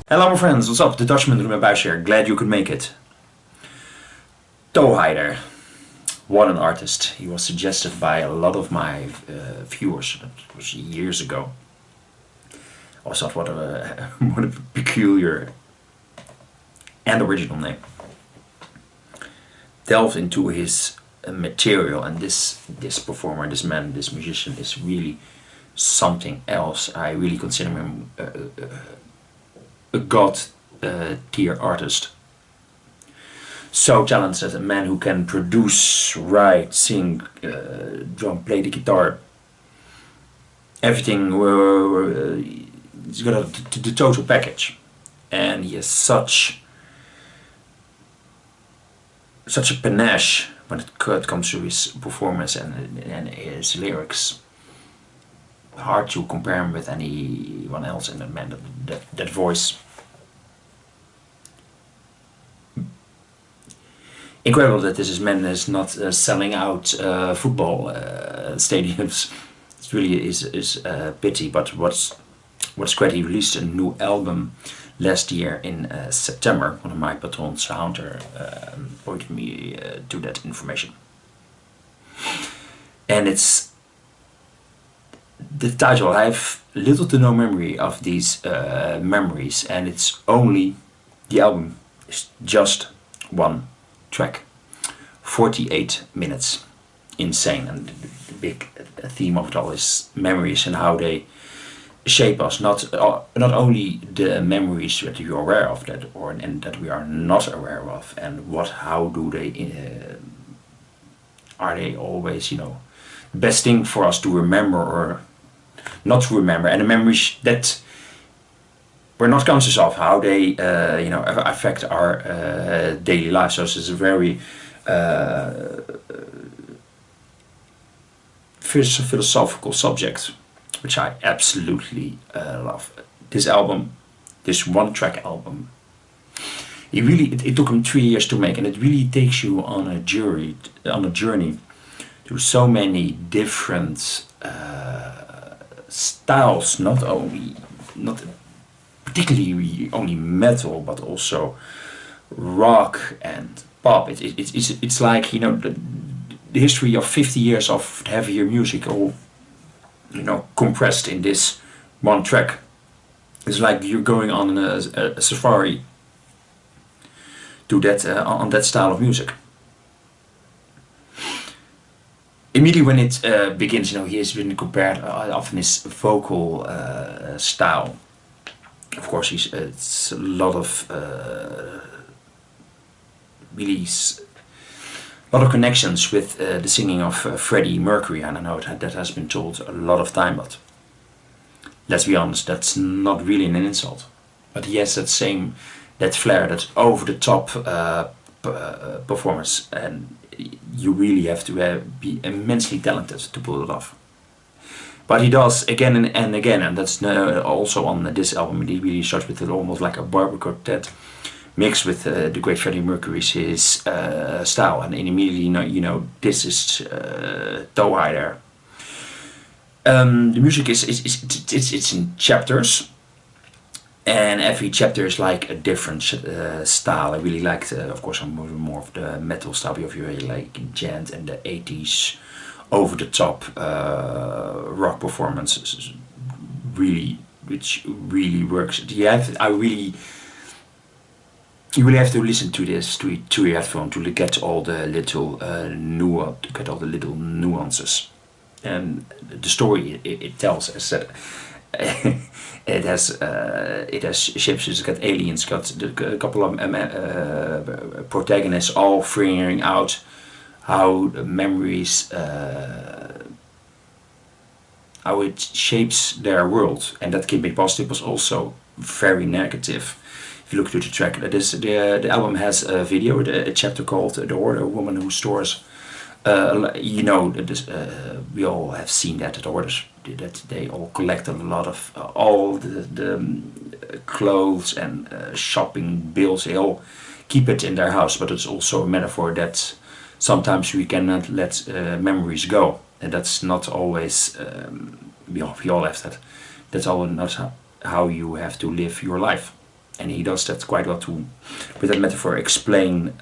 Hello my friends, what's up? The Dutchman Ruben Buijs here, glad you could make it. Toehider, what an artist. He was suggested by a lot of my viewers, that was years ago. I thought what a peculiar and original name. Delved into his material, and this performer, this man, this musician is really something else. I really consider him a god tier artist. So talented, a man who can produce, write, sing, drum, play the guitar. Everything, he's got the total package. And he has such a panache when it comes to his performance and his lyrics. Hard to compare him with anyone else, and that voice. Incredible that this man is not selling out football stadiums. It really is a pity. But what's great, he released a new album last year in September. One of my patrons, Hauntr, pointed me to that information. And it's the title. I have little to no memory of these memories, and it's only the album is just one track, 48 minutes. Insane. And the big theme of it all is memories and how they shape us. Not only the memories that you're aware of, and that we are not aware of, and how do they are they always the best thing for us to remember or not to remember, and the memories that we're not conscious of, how they affect our daily life. So this is a very philosophical subject, which I absolutely love. This album, this one-track album, it took him 3 years to make, and it really takes you on a journey through so many different styles, not particularly only metal, but also rock and pop. It's like the history of 50 years of heavier music, all compressed in this one track. It's like you're going on a safari to that on that style of music. Immediately when it begins, he has been compared often his vocal style. Of course, it's a lot of a lot of connections with the singing of Freddie Mercury, and I know that has been told a lot of time, but let's be honest, that's not really an insult. But he has that flair, that over the top performance, and you really have to be immensely talented to pull it off. But he does again and again, and that's also on this album. He really starts with it almost like a barber quartet, mixed with the great Freddie Mercury's his style, and immediately this is Toehider. The music it's in chapters, and every chapter is like a different style. I really liked, of course, I'm more of the metal style. You really like Gent and the 80s over the top rock performances, which really works. You really have to listen to this to your headphone to get all the little nuances. And the story it tells, as said, it has ships, it's got aliens, got a couple of protagonists all figuring out how memories, how it shapes their world, and that can be positive, but also very negative. If you look to the track, the album has a video, a chapter called "The Hoarder," a woman who stores. We all have seen that the hoarders, that they all collect a lot of all the clothes and shopping bills. They all keep it in their house, but it's also a metaphor that sometimes we cannot let memories go, and that's not always. We all have that. That's all not how you have to live your life. and he does that quite well to, with that metaphor, explain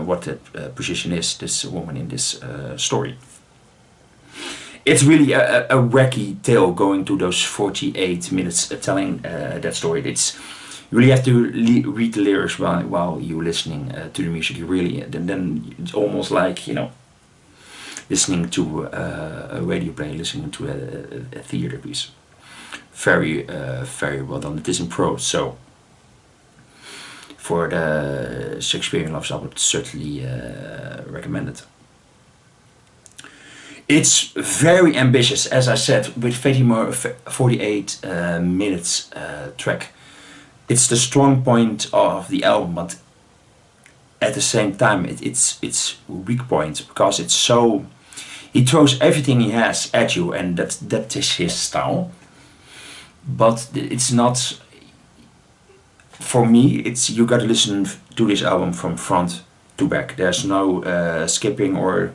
what that position is, this woman in this story. It's really a wacky tale going to those 48 minutes telling that story. It's you really have to read the lyrics while you're listening to the music. You really then it's almost like, you know, listening to a radio play, listening to a theater piece. Very very well done. It is in prose, so for the Shakespearean lovers, I would certainly recommend it. It's very ambitious, as I said, with 48 minutes track. It's the strong point of the album, but at the same time, it's weak point, because it's so. He throws everything he has at you, and that is his style. But it's not. For me, it's you got to listen to this album from front to back. There's no skipping or,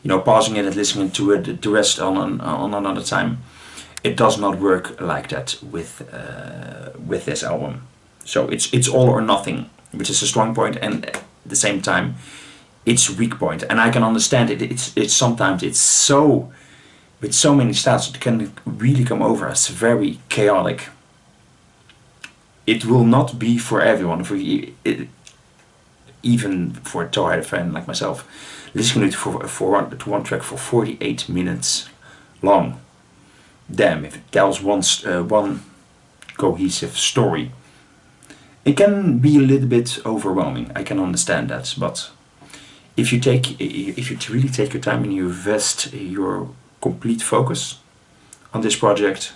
you know, pausing it and listening to it the rest on another time. It does not work like that with this album. So it's all or nothing, which is a strong point, and at the same time, it's weak point. And I can understand it. It's sometimes it's so, with so many styles, it can really come over as very chaotic. It will not be for everyone. Even for a Toehider fan like myself, listening to one track for 48 minutes long. Damn, if it tells one cohesive story, it can be a little bit overwhelming. I can understand that, but if you really take your time and you invest your complete focus on this project,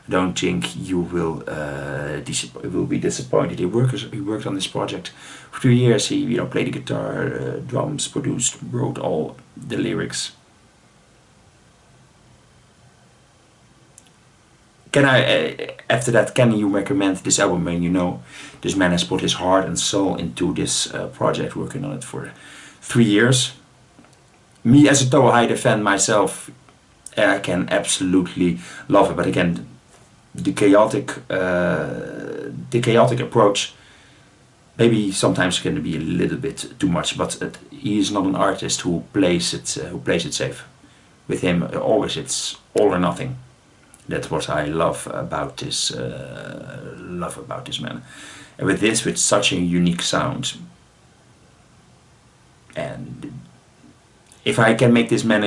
I don't think you will be disappointed. He worked on this project for 2 years. He played the guitar, drums, produced, wrote all the lyrics. After that, can you recommend this album when you know this man has put his heart and soul into this project, working on it for 3 years? Me as a Toehider fan myself, I can absolutely love it. But again, the chaotic approach maybe sometimes can be a little bit too much. But he is not an artist who plays it safe. With him, always it's all or nothing. That's what I love about this man. And with such a unique sound. And if I can make this man,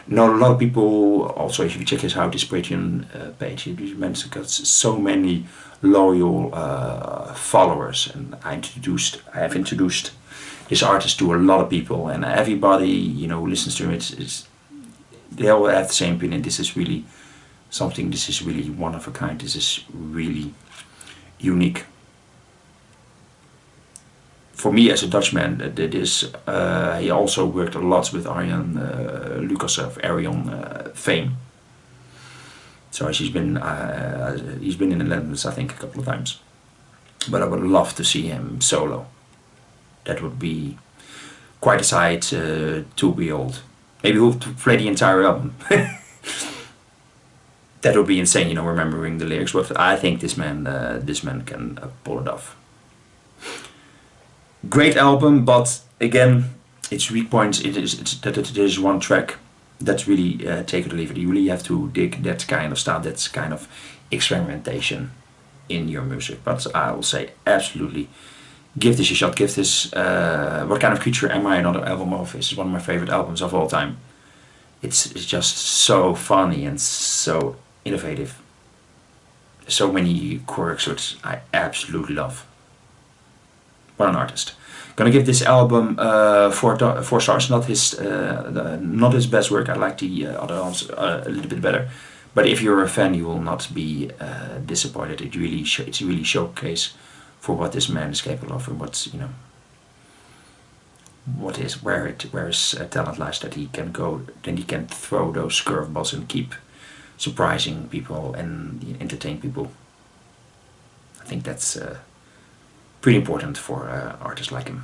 know a lot of people. Also, if you check his Patron page, this man's got so many loyal followers, and I have introduced this artist to a lot of people, and everybody who listens to him, they all have the same opinion. This is really something. This is really one of a kind. This is really unique. For me as a Dutchman, he also worked a lot with Arjen Lucas of Arion fame. So he's been in the Netherlands, I think, a couple of times. But I would love to see him solo. That would be quite a sight to behold. Maybe we'll play the entire album. That would be insane, remembering the lyrics. But I think this man can pull it off. Great album, but again, its weak points. It is one track that's really take it or leave it. You really have to dig that kind of style, that kind of experimentation in your music. But I will say absolutely, give this a shot. Give this. What Kind of Creature Am I? Another album of. This is one of my favorite albums of all time. It's just so funny and so innovative. So many quirks, which I absolutely love. What an artist. Gonna give this album 4 stars. Not his best work. I like the other albums a little bit better. But if you're a fan, you will not be disappointed. It's really showcase for what this man is capable of, and where his talent lies. That he can go, then he can throw those curveballs and keep surprising people and entertain people. I think that's pretty important for artists like him.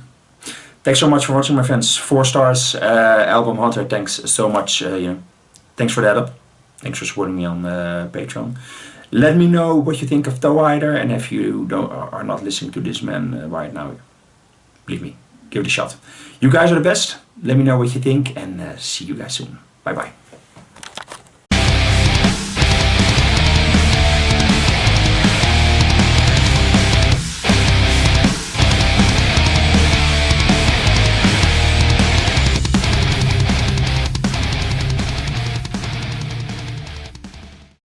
Thanks so much for watching, my friends. 4 stars. Album Hauntr. Thanks so much. Thanks for that. Thanks for supporting me on Patreon. Let me know what you think of Toehider, and if you are not listening to this man right now, believe me, give it a shot. You guys are the best. Let me know what you think, and see you guys soon. Bye bye.